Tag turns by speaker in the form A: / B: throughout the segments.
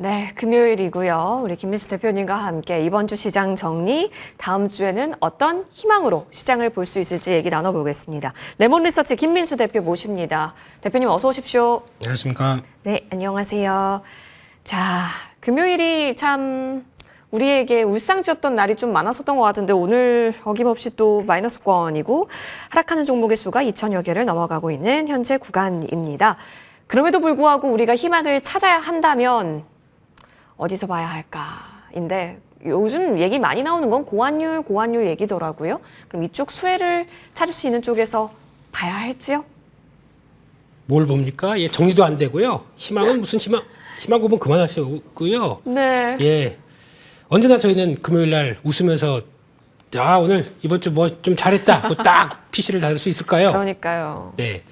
A: 네, 금요일이고요. 우리 김민수 대표님과 함께 이번 주 시장 정리, 다음 주에는 어떤 희망으로 시장을 볼 수 있을지 얘기 나눠보겠습니다. 레몬리서치 김민수 대표 모십니다. 대표님 어서 오십시오.
B: 안녕하십니까.
A: 네, 안녕하세요. 자, 금요일이 참 우리에게 울상지였던 날이 좀 많았었던 것 같은데 오늘 어김없이 또 마이너스권이고 하락하는 종목의 수가 2천여 개를 넘어가고 있는 현재 구간입니다. 그럼에도 불구하고 우리가 희망을 찾아야 한다면 어디서 봐야 할까인데 요즘 얘기 많이 나오는 건 고환율 얘기더라고요. 그럼 이쪽 수혜를 찾을 수 있는 쪽에서 봐야 할지요?
B: 뭘 봅니까? 예, 정리도 안 되고요. 희망은 무슨 희망 보면 그만하시고요.
A: 네.
B: 예, 언제나 저희는 금요일 날 웃으면서 오늘 이번 주 뭐 좀 잘했다. 뭐 딱 PC를 닫을 수 있을까요?
A: 그러니까요.
B: 네,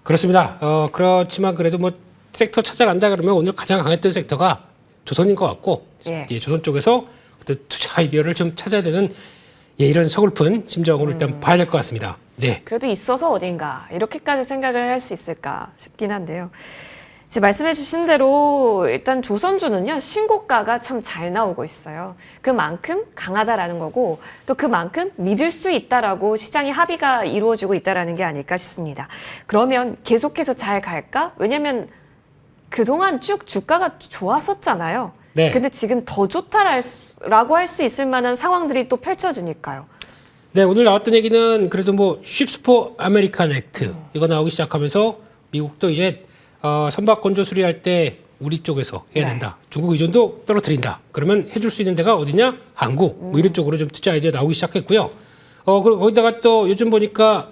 B: 그렇습니다. 그렇지만 그래도 뭐 섹터 찾아간다 그러면 오늘 가장 강했던 섹터가 조선인 것 같고,
A: 예.
B: 조선 쪽에서 어떤 투자 아이디어를 좀 찾아야 되는 이런 서글픈 심정으로 일단 봐야 될 것 같습니다. 네.
A: 그래도 있어서 어딘가 이렇게까지 생각을 할 수 있을까 싶긴 한데요. 이제 말씀해 주신 대로 일단 조선주는요. 신고가가 참 잘 나오고 있어요. 그만큼 강하다라는 거고 또 그만큼 믿을 수 있다라고 시장의 합의가 이루어지고 있다라는 게 아닐까 싶습니다. 그러면 계속해서 잘 갈까? 왜냐면 그동안 쭉 주가가 좋았었잖아요.
B: 네.
A: 근데 지금 더 좋다라고 할 수 있을 만한 상황들이 또 펼쳐지니까요.
B: 네, 오늘 나왔던 얘기는 그래도 뭐 쉽스포 아메리칸 액트 이거 나오기 시작하면서 미국도 이제 선박 건조 수리할 때 우리 쪽에서 해야 된다. 중국 의존도 떨어뜨린다. 그러면 해줄 수 있는 데가 어디냐? 한국. 뭐 이런 쪽으로 좀 투자 아이디어 나오기 시작했고요. 그리고 거기다가 또 요즘 보니까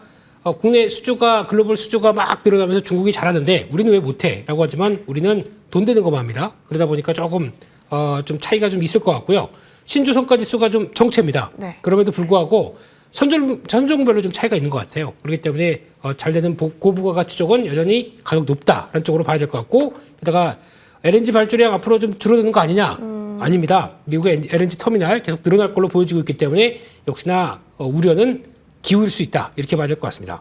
B: 국내 수주가 글로벌 수주가 막 늘어나면서 중국이 잘하는데 우리는 왜 못해? 라고 하지만 우리는 돈 되는 것만 합니다. 그러다 보니까 조금 좀 차이가 좀 있을 것 같고요. 신조선가 지수가 좀 정체입니다.
A: 네.
B: 그럼에도 불구하고 선종별로 좀 차이가 있는 것 같아요. 그렇기 때문에 잘 되는 고부가가치 쪽은 여전히 가격 높다라는 쪽으로 봐야 될 것 같고, 게다가 LNG 발주량 앞으로 좀 줄어드는 거 아니냐? 아닙니다. 미국의 LNG 터미널 계속 늘어날 걸로 보여지고 있기 때문에 역시나 우려는 기울일 수 있다. 이렇게 봐야 될 것 같습니다.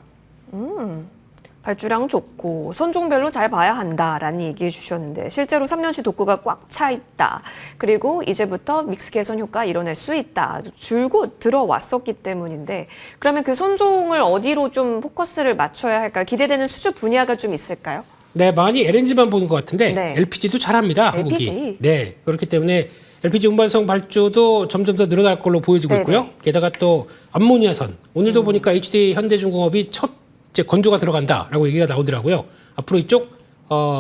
A: 발주량 좋고 선종별로 잘 봐야 한다라는 얘기해 주셨는데 실제로 3년치 독구가 꽉 차 있다. 그리고 이제부터 믹스 개선 효과 이뤄낼 수 있다. 줄곧 들어왔었기 때문인데 그러면 그 선종을 어디로 좀 포커스를 맞춰야 할까요? 기대되는 수주 분야가 좀 있을까요?
B: 네, 많이 LNG만 보는 것 같은데
A: 네.
B: LPG도 잘합니다.
A: LPG.
B: 한국이. 네, 그렇기 때문에 LPG 운반성 발주도 점점 더 늘어날 걸로 보여지고
A: 네네.
B: 있고요. 게다가 또 암모니아선. 오늘도 보니까 HD 현대중공업이 첫 이제 건조가 들어간다라고 얘기가 나오더라고요. 앞으로 이쪽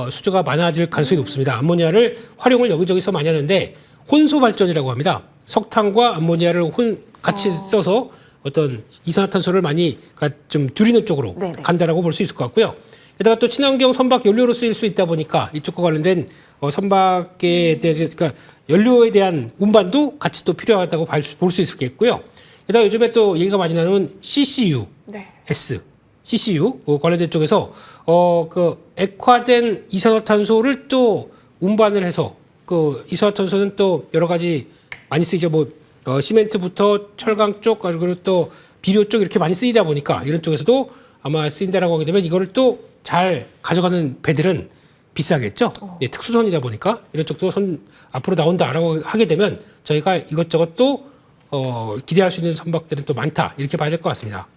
B: 수주가 많아질 가능성이 높습니다. 암모니아를 활용을 여기저기서 많이 하는데 혼소 발전이라고 합니다. 석탄과 암모니아를 같이 써서 어떤 이산화탄소를 많이 좀 줄이는 쪽으로
A: 네네.
B: 간다라고 볼 수 있을 것 같고요. 게다가 또 친환경 선박 연료로 쓰일 수 있다 보니까 이쪽과 관련된 선박에 대한 그러니까 연료에 대한 운반도 같이 또 필요하다고 볼 수 있겠고요. 게다가 요즘에 또 얘기가 많이 나오는 CCU,
A: 네.
B: CCU 관련된 쪽에서 그 액화된 이산화탄소를 또 운반을 해서 그 이산화탄소는 또 여러 가지 많이 쓰이죠. 뭐 시멘트부터 철강 쪽 그리고 또 비료 쪽 이렇게 많이 쓰이다 보니까 이런 쪽에서도 아마 쓰인다라고 하게 되면 이거를 또 잘 가져가는 배들은 비싸겠죠. 예, 특수선이다 보니까 이런 쪽도 앞으로 나온다라고 하게 되면 저희가 이것저것 또 기대할 수 있는 선박들은 또 많다 이렇게 봐야 될 것 같습니다.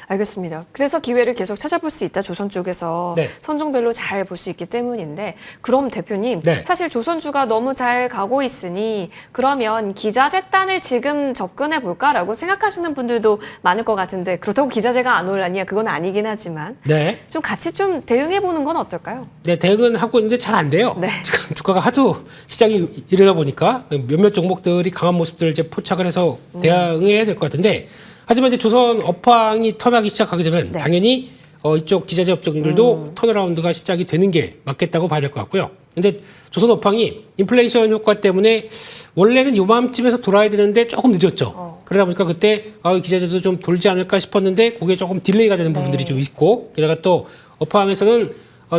A: 알겠습니다. 그래서 기회를 계속 찾아볼 수 있다. 조선 쪽에서
B: 네.
A: 선종별로 잘 볼 수 있기 때문인데 그럼 대표님
B: 네.
A: 사실 조선주가 너무 잘 가고 있으니 그러면 기자재단을 지금 접근해 볼까라고 생각하시는 분들도 많을 것 같은데 그렇다고 기자재가 안 올라니야 그건 아니긴 하지만
B: 네.
A: 좀 같이 좀 대응해 보는 건 어떨까요?
B: 네, 대응은 하고 있는데 잘 안 돼요.
A: 네.
B: 지금 주가가 하도 시장이 이러다 보니까 몇몇 종목들이 강한 모습들을 이제 포착을 해서 대응해야 될 것 같은데 하지만 이제 조선 업황이 턴하기 시작하게 되면
A: 네.
B: 당연히 이쪽 기자재 업종들도 턴어라운드가 시작이 되는 게 맞겠다고 봐야 될 것 같고요. 근데 조선 업황이 인플레이션 효과 때문에 원래는 요맘쯤에서 돌아야 되는데 조금 늦었죠. 그러다 보니까 그때 기자재도 좀 돌지 않을까 싶었는데 그게 조금 딜레이가 되는 부분들이 좀 있고 게다가 또 업황에서는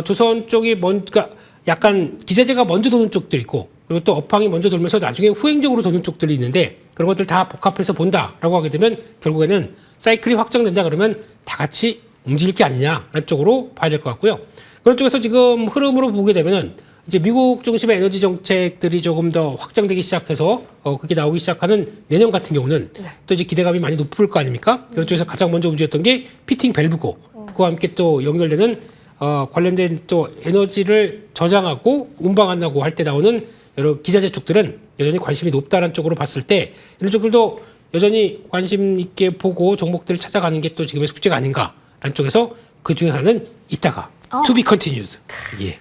B: 조선 쪽이 뭔가 약간 기자재가 먼저 도는 쪽도 있고 그리고 또 업황이 먼저 돌면서 나중에 후행적으로 도는 쪽들이 있는데 그런 것들 다 복합해서 본다라고 하게 되면 결국에는 사이클이 확정된다 그러면 다 같이 움직일 게 아니냐라는 쪽으로 봐야 될 것 같고요. 그런 쪽에서 지금 흐름으로 보게 되면은 이제 미국 중심의 에너지 정책들이 조금 더 확장되기 시작해서 그게 나오기 시작하는 내년 같은 경우는 또 이제 기대감이 많이 높을 거 아닙니까? 그런 쪽에서 가장 먼저 움직였던 게 피팅 밸브고 그와 함께 또 연결되는 관련된 또 에너지를 저장하고 운반한다고 할 때 나오는 여러 기자재 쪽들은 여전히 관심이 높다는 쪽으로 봤을 때 이런 쪽들도 여전히 관심 있게 보고 종목들을 찾아가는 게 또 지금의 숙제가 아닌가라는 쪽에서 그 중에 하나는 이따가 to be continued. 예.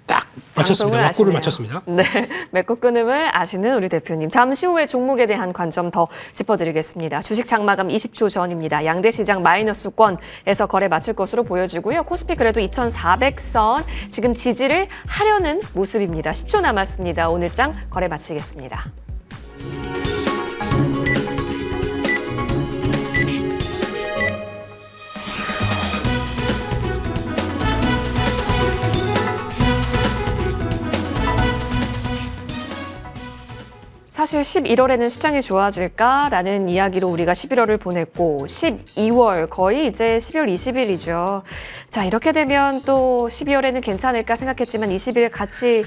B: 딱 맞췄습니다. 막구를 맞췄습니다.
A: 네, 맺고 끊음을 아시는 우리 대표님. 잠시 후에 종목에 대한 관점 더 짚어드리겠습니다. 주식 장마감 20초 전입니다. 양대 시장 마이너스권에서 거래 마칠 것으로 보여지고요. 코스피 그래도 2,400선 지금 지지를 하려는 모습입니다. 10초 남았습니다. 오늘 장 거래 마치겠습니다. 사실 11월에는 시장이 좋아질까라는 이야기로 우리가 11월을 보냈고 12월 거의 이제 12월 20일이죠. 자, 이렇게 되면 또 12월에는 괜찮을까 생각했지만 20일 같이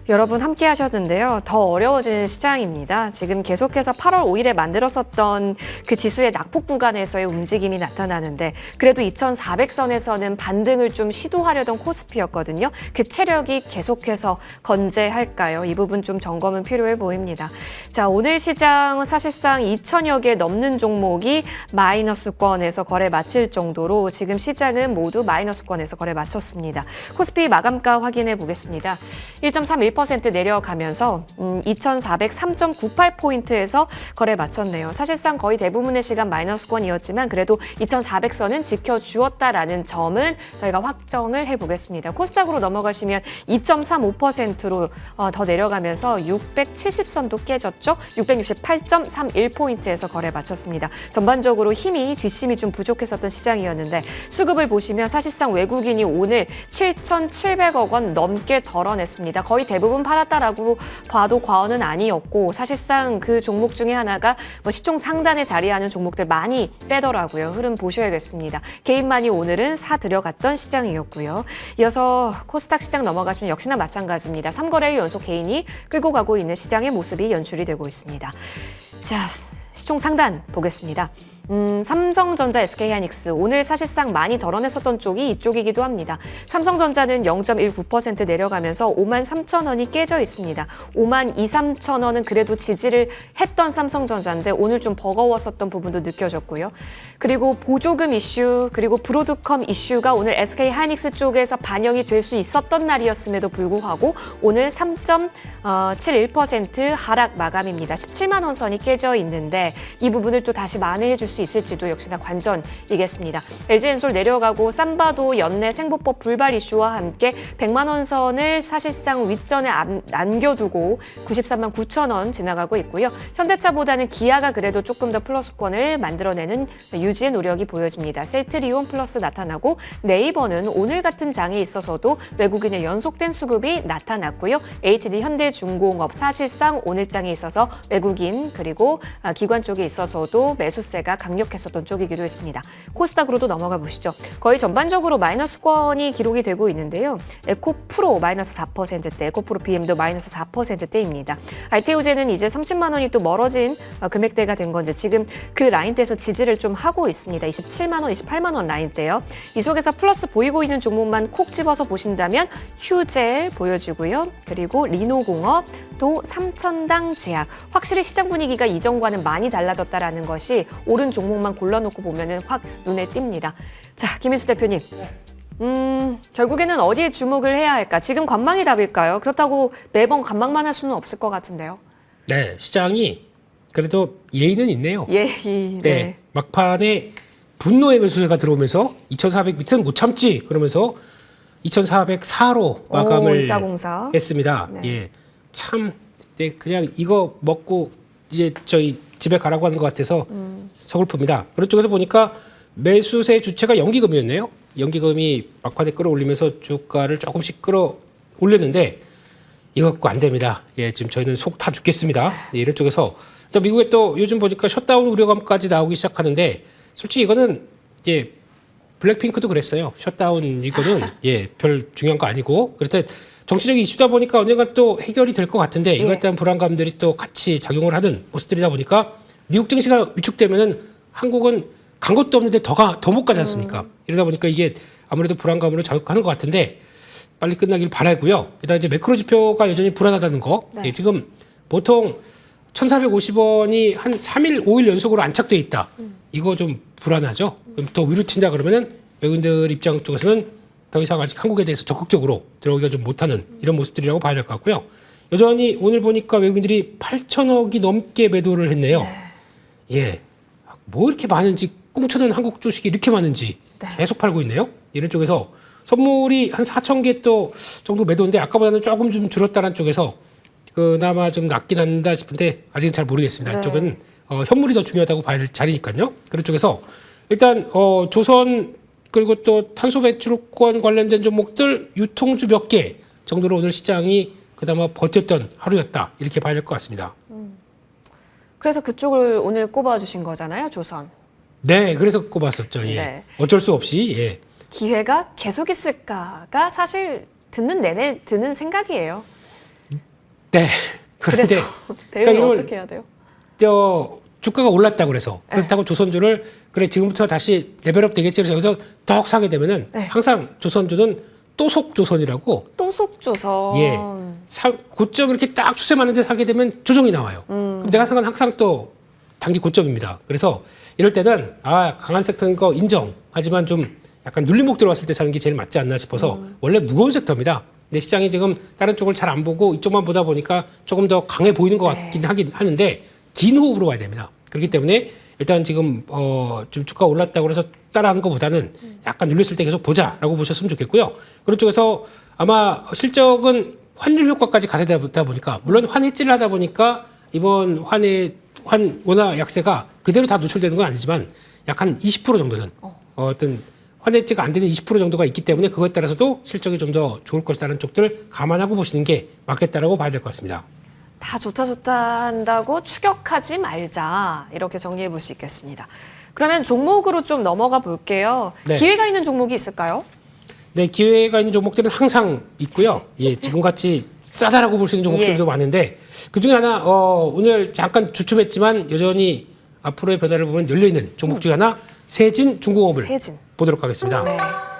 A: 여러분 함께 하셨는데요. 더 어려워지는 시장입니다. 지금 계속해서 8월 5일에 만들었었던 그 지수의 낙폭 구간에서의 움직임이 나타나는데 그래도 2,400선에서는 반등을 좀 시도하려던 코스피였거든요. 그 체력이 계속해서 건재할까요? 이 부분 좀 점검은 필요해 보입니다. 자, 오늘 시장 사실상 2,000여 개 넘는 종목이 마이너스권에서 거래 마칠 정도로 지금 시장은 모두 마이너스권에서 거래 마쳤습니다. 코스피 마감가 확인해 보겠습니다. 1.31% 내려가면서 2,403.98포인트에서 거래 마쳤네요. 사실상 거의 대부분의 시간 마이너스권이었지만 그래도 2,400선은 지켜주었다라는 점은 저희가 확정을 해보겠습니다. 코스닥으로 넘어가시면 2.35%로 더 내려가면서 670선도 깨졌죠. 668.31포인트에서 거래 마쳤습니다. 전반적으로 뒷심이 좀 부족했었던 시장이었는데 수급을 보시면 사실상 외국인이 오늘 7,700억 원 넘게 덜어냈습니다. 거의 대부분 팔았다라고 봐도 과언은 아니었고 사실상 그 종목 중에 하나가 시총 상단에 자리하는 종목들 많이 빼더라고요. 흐름 보셔야겠습니다. 개인만이 오늘은 사 들여갔던 시장이었고요. 이어서 코스닥 시장 넘어가시면 역시나 마찬가지입니다. 3거래일 연속 개인이 끌고 가고 있는 시장의 모습이 연출이 되고 있습니다. 자, 시총 상단 보겠습니다. 삼성전자, SK하이닉스 오늘 사실상 많이 덜어냈었던 쪽이 이쪽이기도 합니다. 삼성전자는 0.19% 내려가면서 53,000원이 깨져 있습니다. 52,300원은 그래도 지지를 했던 삼성전자인데 오늘 좀 버거웠었던 부분도 느껴졌고요. 그리고 보조금 이슈 그리고 브로드컴 이슈가 오늘 SK하이닉스 쪽에서 반영이 될 수 있었던 날이었음에도 불구하고 오늘 3.71% 하락 마감입니다. 17만 원 선이 깨져 있는데 이 부분을 또 다시 만회해 줄 수 있을지도 역시나 관전이겠습니다. LG엔솔 내려가고 삼바도 연내 생보법 불발 이슈와 함께 100만 원 선을 사실상 윗전에 남겨두고 93만 9천 원 지나가고 있고요. 현대차보다는 기아가 그래도 조금 더 플러스권을 만들어내는 유지의 노력이 보여집니다. 셀트리온 플러스 나타나고 네이버는 오늘 같은 장에 있어서도 외국인의 연속된 수급이 나타났고요. HD 현대중공업 사실상 오늘 장에 있어서 외국인 그리고 기관 쪽에 있어서도 매수세가 강력했었던 쪽이기도 했습니다. 코스닥으로도 넘어가 보시죠. 거의 전반적으로 마이너스권이 기록이 되고 있는데요. 에코프로 마이너스 4%대, 에코프로 BM도 마이너스 4%대입니다. 알테오제는 이제 30만 원이 또 멀어진 금액대가 된 건지 지금 그 라인대에서 지지를 좀 하고 있습니다. 27만 원, 28만 원 라인대요. 이 속에서 플러스 보이고 있는 종목만 콕 집어서 보신다면 휴젤 보여지고요. 그리고 리노공업 또 삼천당 제약. 확실히 시장 분위기가 이전과는 많이 달라졌다라는 것이 오른 종목만 골라놓고 보면은 확 눈에 띕니다. 자, 김인수 대표님. 결국에는 어디에 주목을 해야 할까? 지금 관망이 답일까요? 그렇다고 매번 관망만 할 수는 없을 것 같은데요.
B: 네, 시장이 그래도 예의는 있네요.
A: 네.
B: 막판에 분노의 매수세가 들어오면서 2,400 밑은 못 참지 그러면서 2,404로 마감을
A: 1404.
B: 했습니다.
A: 네.
B: 예, 참 그냥 이거 먹고 이제 저희 집에 가라고 하는 것 같아서 서글픕니다. 그런 쪽에서 보니까 매수세 주체가 연기금이었네요. 연기금이 막판에 끌어올리면서 주가를 조금씩 끌어올렸는데 이거 갖고 안 됩니다. 예, 지금 저희는 속 타 죽겠습니다. 예, 이런 쪽에서 또 미국에 또 요즘 보니까 셧다운 우려감까지 나오기 시작하는데 솔직히 이거는 이제 블랙핑크도 그랬어요. 셧다운 이거는 별 중요한 거 아니고 그럴 때 정치적인 이슈다 보니까 언젠가 또 해결이 될 것 같은데 이거에 대한 불안감들이 또 같이 작용을 하는 모습들이다 보니까 미국 증시가 위축되면은 한국은 간 것도 없는데 더 못 가지 않습니까? 이러다 보니까 이게 아무래도 불안감으로 작용하는 것 같은데 빨리 끝나길 바라고요. 게다가 이제 매크로 지표가 여전히 불안하다는 거.
A: 네.
B: 지금 보통 1,450원이 한 3일, 5일 연속으로 안착돼 있다. 이거 좀 불안하죠. 그럼 더 위로 튄다 그러면은 외국인들 입장 쪽에서는 더 이상 아직 한국에 대해서 적극적으로 들어오기가 좀 못하는 이런 모습들이라고 봐야 될 것 같고요. 여전히 오늘 보니까 외국인들이 8천억이 넘게 매도를 했네요. 예, 뭐 이렇게 많은지 꿍쳐놓은 한국 주식이 이렇게 많은지 계속 팔고 있네요. 이런 쪽에서 선물이 한 4천 개 또 정도 매도인데 아까보다는 조금 좀 줄었다는 쪽에서 그나마 좀 낫긴 한다 싶은데 아직은 잘 모르겠습니다. 이쪽은 현물이 더 중요하다고 봐야 될 자리니까요. 그런 쪽에서 일단 조선 그리고 또 탄소 배출권 관련된 종목들 유통주 몇 개 정도로 오늘 시장이 그나마 버텼던 하루였다 이렇게 봐야 될 것 같습니다.
A: 그래서 그쪽을 오늘 꼽아주신 거잖아요, 조선.
B: 네, 그래서 꼽았었죠. 예.
A: 네.
B: 어쩔 수 없이 예.
A: 기회가 계속 있을까가 사실 듣는 내내 드는 생각이에요.
B: 네.
A: 그래서
B: 그런데
A: 대응을
B: 이걸
A: 어떻게 해야 돼요?
B: 주가가 올랐다 그래서 그렇다고 조선주를 그래 지금부터 다시 레벨업 되겠지 그래서 여기서 더 사게 되면은 항상 조선주는 또속 조선이라고
A: 또속조선.
B: 예. 고점 이렇게 딱 추세 맞는데 사게 되면 조정이 나와요. 그럼 내가 생각하는 항상 또 단기 고점입니다. 그래서 이럴 때는 강한 섹터인 거 인정. 하지만 좀 약간 눌림목 들어왔을 때 사는 게 제일 맞지 않나 싶어서 원래 무거운 섹터입니다. 근데 시장이 지금 다른 쪽을 잘 안 보고 이쪽만 보다 보니까 조금 더 강해 보이는 것 같긴 하긴 하는데 긴 호흡으로 봐야 됩니다. 그렇기 때문에 일단 지금 좀 주가 올랐다고 해서 따라하는 것보다는 약간 눌렸을 때 계속 보자라고 보셨으면 좋겠고요. 그런 쪽에서 아마 실적은 환율 효과까지 가세되다 보니까 물론 환해지를 하다 보니까 이번 환 원화 약세가 그대로 다 노출되는 건 아니지만 약 한 20% 정도는 어떤 환해지가 안 되는 20% 정도가 있기 때문에 그거에 따라서도 실적이 좀 더 좋을 것이라는 쪽들 감안하고 보시는 게 맞겠다라고 봐야 될 것 같습니다.
A: 다 좋다 한다고 추격하지 말자. 이렇게 정리해 볼 수 있겠습니다. 그러면 종목으로 좀 넘어가 볼게요.
B: 네.
A: 기회가 있는 종목이 있을까요?
B: 네, 기회가 있는 종목들은 항상 있고요. 예, 지금같이 싸다라고 볼 수 있는 종목들도 많은데 그중에 하나 오늘 잠깐 주춤했지만 여전히 앞으로의 변화를 보면 열려있는 종목 중에 하나 세진 중공업을 보도록 하겠습니다.
A: 네.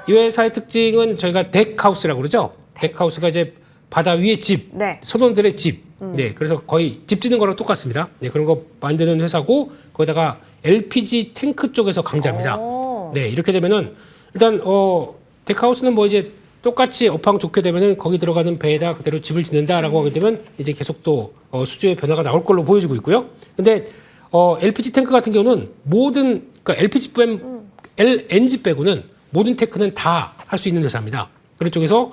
B: 이 회사의 특징은 저희가 덱하우스라고 그러죠. 덱하우스가 이제 바다 위의 집, 선원들의 집. 네, 그래서 거의 집 짓는 거랑 똑같습니다. 네, 그런 거 만드는 회사고 거기다가 LPG 탱크 쪽에서 강자입니다. 네, 이렇게 되면은 일단 덱하우스는 뭐 이제 똑같이 업황 좋게 되면은 거기 들어가는 배에다 그대로 집을 짓는다라고 하게 되면 이제 계속 또 수주의 변화가 나올 걸로 보여지고 있고요. 근데 LPG 탱크 같은 경우는 모든 그러니까 LNG 빼고는 모든 탱크는 다 할 수 있는 회사입니다. 그런 쪽에서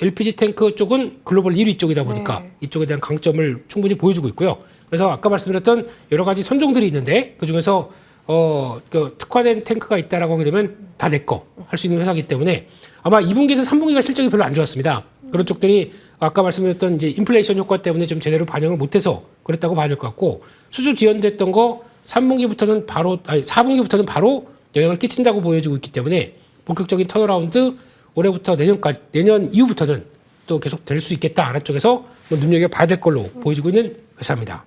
B: LPG 탱크 쪽은 글로벌 1위 쪽이다 보니까 이쪽에 대한 강점을 충분히 보여주고 있고요. 그래서 아까 말씀드렸던 여러 가지 선종들이 있는데 그 중에서 그 특화된 탱크가 있다라고 하게 되면 다 내 거 할 수 있는 회사이기 때문에 아마 2분기에서 3분기가 실적이 별로 안 좋았습니다. 그런 쪽들이 아까 말씀드렸던 이제 인플레이션 효과 때문에 좀 제대로 반영을 못해서 그랬다고 봐야 될 것 같고 수주 지연됐던 거 4분기부터는 바로 영향을 끼친다고 보여지고 있기 때문에 본격적인 턴어라운드 올해부터 내년 이후부터는 또 계속 될 수 있겠다. 아래쪽에서 눈여겨봐야 될 걸로 보여지고 있는 회사입니다.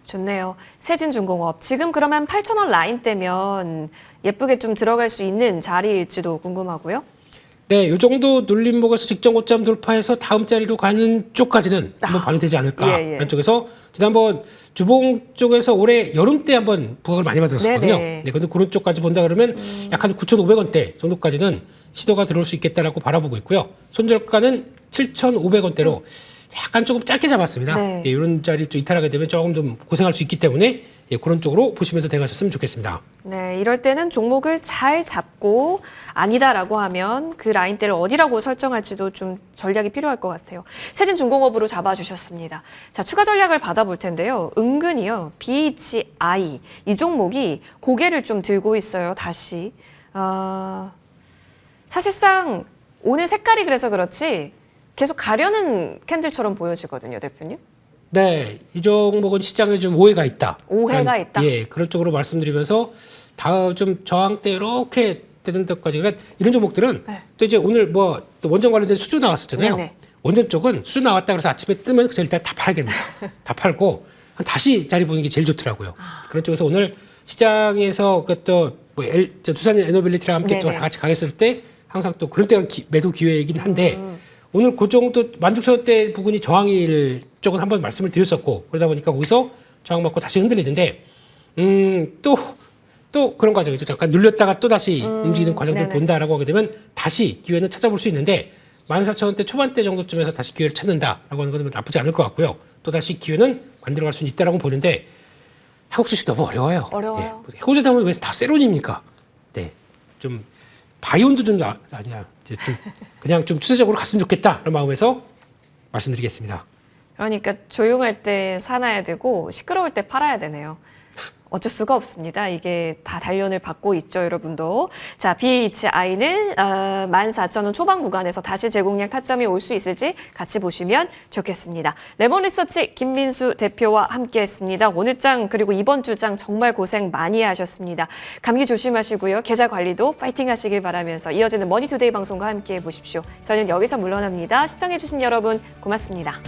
A: 좋네요. 세진중공업. 지금 그러면 8,000원 라인대면 예쁘게 좀 들어갈 수 있는 자리일지도 궁금하고요.
B: 네, 이 정도 눌림목에서 직전 고점 돌파해서 다음 자리로 가는 쪽까지는 한번 봐도 되지 않을까. 하는 쪽에서 지난번 주봉 쪽에서 올해 여름 때 한번 부각을 많이 받았었거든요. 네, 그런데 그런 쪽까지 본다 그러면 약 한 9,500원대 정도까지는 시도가 들어올 수 있겠다라고 바라보고 있고요. 손절가는 7,500원대로 약간 조금 짧게 잡았습니다. 예, 이런 자리 좀 이탈하게 되면 조금 좀 고생할 수 있기 때문에 그런 쪽으로 보시면서 대응하셨으면 좋겠습니다.
A: 네, 이럴 때는 종목을 잘 잡고 아니다라고 하면 그 라인대를 어디라고 설정할지도 좀 전략이 필요할 것 같아요. 세진중공업으로 잡아주셨습니다. 자, 추가 전략을 받아볼 텐데요. 은근히요, BHI 이 종목이 고개를 좀 들고 있어요. 다시 사실상 오늘 색깔이 그래서 그렇지 계속 가려는 캔들처럼 보여지거든요, 대표님.
B: 네, 이 종목은 시장에 좀 오해가 있다.
A: 오해가 있다.
B: 예, 그런 쪽으로 말씀드리면서 좀 저항 때 이렇게 되는 데까지. 그러니까 이런 종목들은
A: 네.
B: 또 이제 오늘 뭐 또 원전 관련된 수주 나왔었잖아요.
A: 네네.
B: 원전 쪽은 수주 나왔다 그래서 아침에 뜨면 그저 일단 다 팔아야 됩니다. 다 팔고 다시 자리 보는 게 제일 좋더라고요. 그런 쪽에서 오늘 시장에서 그또 뭐 두산 에너빌리티랑 함께 또
A: 네네.
B: 다 같이 가겠을 때 항상 또 그런 때가 매도 기회이긴 한데 오늘 그 정도 16,000원대 부근이 저항일 쪽은 한번 말씀을 드렸었고 그러다 보니까 거기서 저항 맞고 다시 흔들리는데 또 그런 과정이죠. 잠깐 눌렸다가 또 다시 움직이는 과정들을
A: 네네.
B: 본다라고 하게 되면 다시 기회는 찾아볼 수 있는데 14,000원대 초반대 정도쯤에서 다시 기회를 찾는다라고 하는 것은 나쁘지 않을 것 같고요. 또 다시 기회는 관들어 갈 수는 있다라고 보는데 한국 주식 너무 어려워요.
A: 어려워요.
B: 네. 해고자 하면 왜 다 세론입니까? 네, 좀 바이온도 좀 아니야. 이제 좀 그냥 좀 추세적으로 갔으면 좋겠다 그런 마음에서 말씀드리겠습니다.
A: 그러니까 조용할 때 사놔야 되고 시끄러울 때 팔아야 되네요. 어쩔 수가 없습니다. 이게 다 단련을 받고 있죠, 여러분도. 자, BHI는 14,000원 초반 구간에서 다시 제공량 타점이 올 수 있을지 같이 보시면 좋겠습니다. 레몬 리서치 김민수 대표와 함께했습니다. 오늘 장 그리고 이번 주 장 정말 고생 많이 하셨습니다. 감기 조심하시고요. 계좌 관리도 파이팅 하시길 바라면서 이어지는 머니투데이 방송과 함께해 보십시오. 저는 여기서 물러납니다. 시청해주신 여러분 고맙습니다.